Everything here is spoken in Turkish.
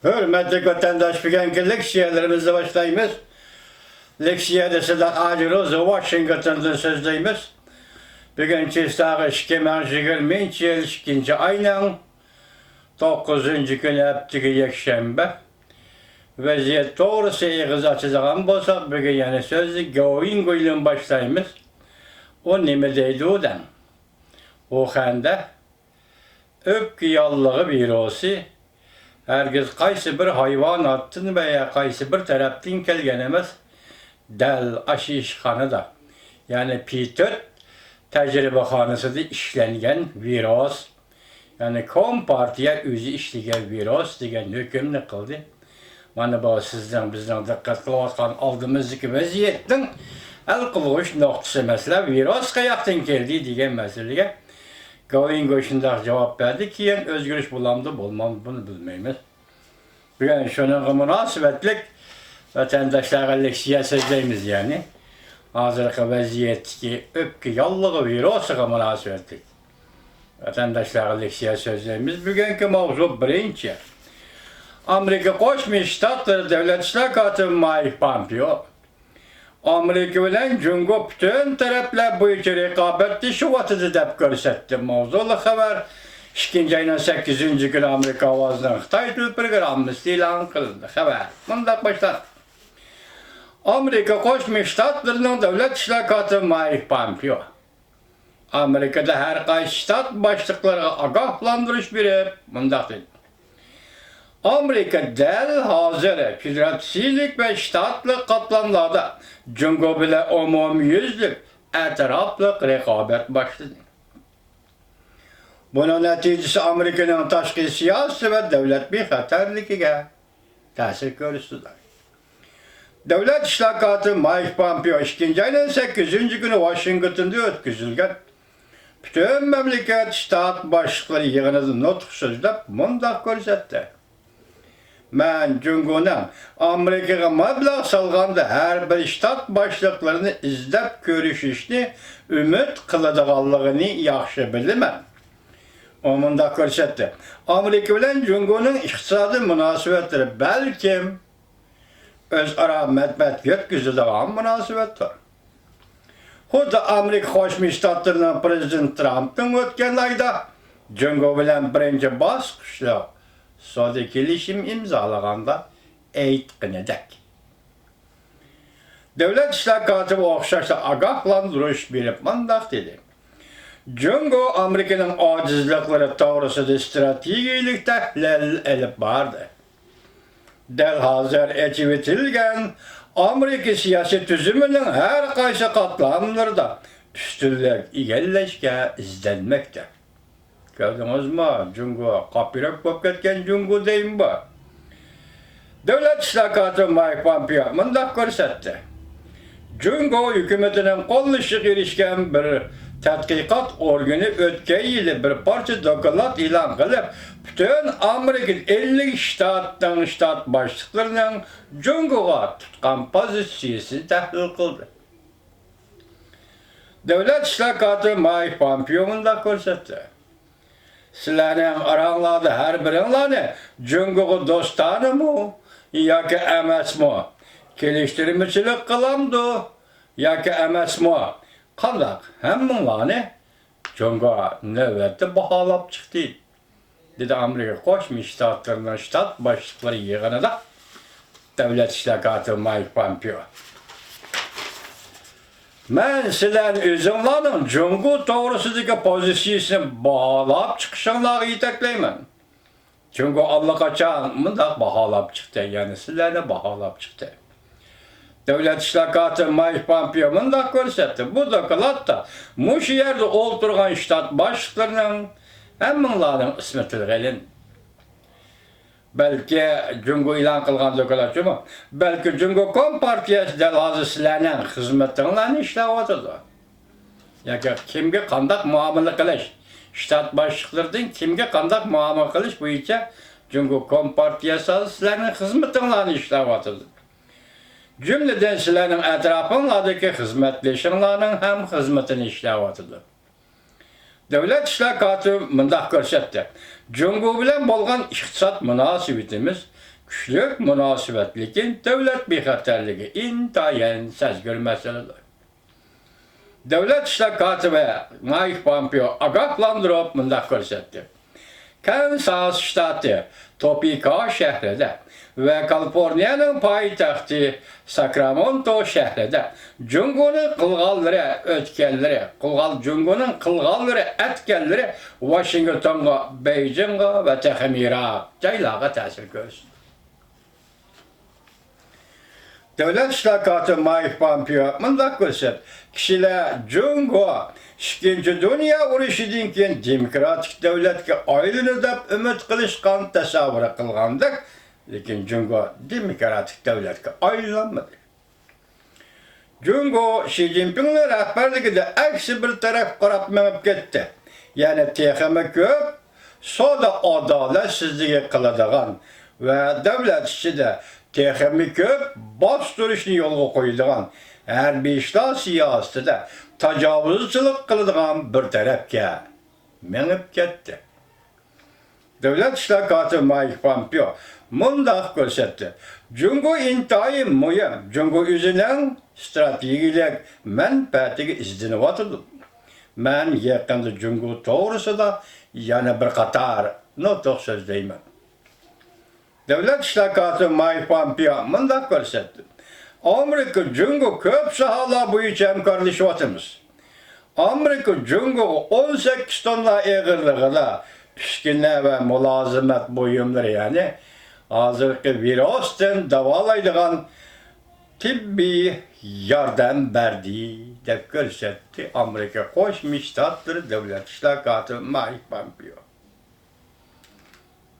Hürmetli vatandaş, bugünkü leksiyalarımızla başlayımız. Leksiyada sizden Ali Rosa Washington'dan sözdeyimiz. Bugünkü sağış kemer 22 ayının 9. günü heptiki yekşembe. Vaziyet doğrusu eğiz açacağım bolsak bugün yani sözü Going ile başlayımız. O nime deydi odan. O hende öpkü yallığı bir olsa herkes kaysı bir hayvan attın veya kaysı bir taraftan kelgen emez del aşişhanı da yani Peter tecrübehanısı da işlengen virüs yani kompartiya özü işlegen virüs degen hükümünü kıldı. Bana bu sizden bizden dikkat kılavatkan aldığımızdaki vaziyetten el kılış noktası mesela virüs kayaktan geldi degen meseleye Going Goş'unda cevap verdi ki yani özgürlük bulamdı bulmam bunu bilmeyimiz. Yani şunun münasebetlik vatandaşlara leksiye sözleyimiz yani. Hazırlıkı vaziyet ki öpkü yallığı virüsü münasebetlik. Vatandaşlara leksiye sözleyimiz. Bugünkü mevzu birinci. Amerika Koşmuş Ştatları Devlet İşlakatı Mike Pompeo. Amerika bilen Cungo bütün taraflar boyunca rekabetli şu vatıdı dep görsetti. Mevzulu haber 2. ayının 8. günü Amerika avazından Xitay Tül programı ilan kılındı. Haber. Bundan başlar. Amerika Koşmuş Ştatlarının Devlet İşlakatı Mike Pompeo. Amerika'da her kaysi ştat başlıkları agahlandırış biri bundan dedi. Amerika del hazır federasyonlik ve ştatlık katlamlarda Cungo bile umumiyüzlük etraflık rekabet başladı. Bunun neticesi Amerika'nın taşkı siyasi ve devlet bir haterliğine tesir gösterdi. Devlet İşlakatı Mike Pompeo 2. ayının 8. günü Washington'da ötküzülgen bütün memleket ştat başlıkları yığınızı nutk sözlep mundak görsetti. Ben Cungo'nun Amerika'ya meblag salganda her bir ştat başlıklarını izlep görüşüşünü ümit kılıdığallığını yaxşı bilimem. Omunda görsetti. Amerika bilen Cungo'nun iktisadi münasebetleri belkim özara medmet yetkizildiğin münasebettir. Hudda Amerika Koşmuş Ştatlarının Prezident Trump'ın ötken ayda Cungo bilen birinci baskışla sözleşim imzalaganda eğitkinedek. Devlet İşlakatı okşaşta agahlandırış berip mandak dedi. Cungo Amerika'nın acizlikleri doğrusu stratejilik tehlil elip vardı. Del hazır etivitilgen Amerika siyasi tüzümünün her kaysi katlamlarında üstünlük igelleşke izlenmekte. Gördünüz mü? Cungo, kapirek bop ketken Cungo deyim bu. Devlet İşlakatı Mike Pompeo mındak görsetti. Cungo hükümetinin kollaşık erişken bir tədqiqat organı ötken yılı bir parça dokulat ilan kılıp bütün Amerika'nın 50 ştat başlıklarının Cungo'ya tutkan pozisyonu tahlil kıldı. Devlet İşlakatı Mike Pompeo mındak görsetti. Sizlerin aranlarda her birinlerini Cungo'yu dostanı mı, ya ki emes mi? Geliştirmecilik kılamdı, ya ki emes mi? Kandak hemminlerini Cungo'ya nöbette bahalap çıktı. Dedi Amerika Koşmuş Ştatlarının ştat başlıkları yığınında Devlet İşlakatı Mike Pompeo. Ben sizlerin üzümlerin Cungo doğrusundaki pozisyonu bağlayıp çıkışınları yetekleymen. Cungo allakaçan mındak bahalap çıktı, yani sizlerine bahalap çıktı. Devlet İşlakatı Mike Pompeo mındak görsetti. Bu dokulat da muş yerde oturgan ştat başlıklarının hemminlerin ismetleri elin. Belki Cungo ilan kılgan dokulat mı? Belki Cungo Kompartiyası delhazı sizlerinin hizmetlerini işlevatıdır. Ya ki kimge kandak muamele kılış? Ştat başlıklarından kimge kandak muamele kılış bu içe Cungo Kompartiyası sizlerinin hizmetlerini işlevatıdır. Cümleden sizlerin etrafınlardaki hizmetleşenlerin hem hizmetini işlevatıdır. Devlet İşlakatı mındak görsetti. Cungo bilen bolgan iqtisat münasibetimiz Güçlük münasebetlikin devlet bexatarligi intayin sezgir meseledir. Devlet İşler Katibi Mike Pompeo agahlandırıp mındaq gösterdi. Kansas ştatı Topeka şehrinde ve Kaliforniya'nın payitaxtı Sacramento şehrinde Cungunun qılğalları, ötkenleri, Cungunun qılğalları, etkenleri Washington'a, Beijing'a ve Texmir'a caylağa təsir görsün. Devlet İşler Katibi Mike Pompeo mındaq gösterdi. Kişiler Cungo, İkinci Dünya Uruşidan keyin demokratik devletke aylanır dep ümit qilishgan tasavvur qilgandik, lekin Cungo demokratik devletke aylanmadı. Cungo Xi Jinping'in rahbarligida aksi bir taraf qarab menib ketdi. Yani texmi ko'p soda adolatsizligi qiladigan ve devlet ichida texmi ko'p bostirishni yo'lga qo'yadigan harbiy ishlar siyosatida tajovuzchilik qiladigan bir tarafga menib ketdi. Devlet İşler Katibi Mike Pompeo mundaq ko'rsatdi. Cungo intayin muhim. Cungo o'zining strategik manfaatiga izlanayotdi. Men yaqinda Cungo to'g'risida yana bir qator nutq so'zlayman. Devlet İşler Katibi Mike Pompeo mundaq ko'rsatdi. Amerika Cungo ko'p sohalar bo'yicha hamkorlashyapmiz. Amerika Cungo 18 tonna egirligida üsküne ve mülazimet buyumları yani hazırki virüsten davalaydigan tibbi yardım verdi deb ko'rsatdi Amerika Qo'shma Shtatlar Devlet İşler Katibi Mike Pompeo.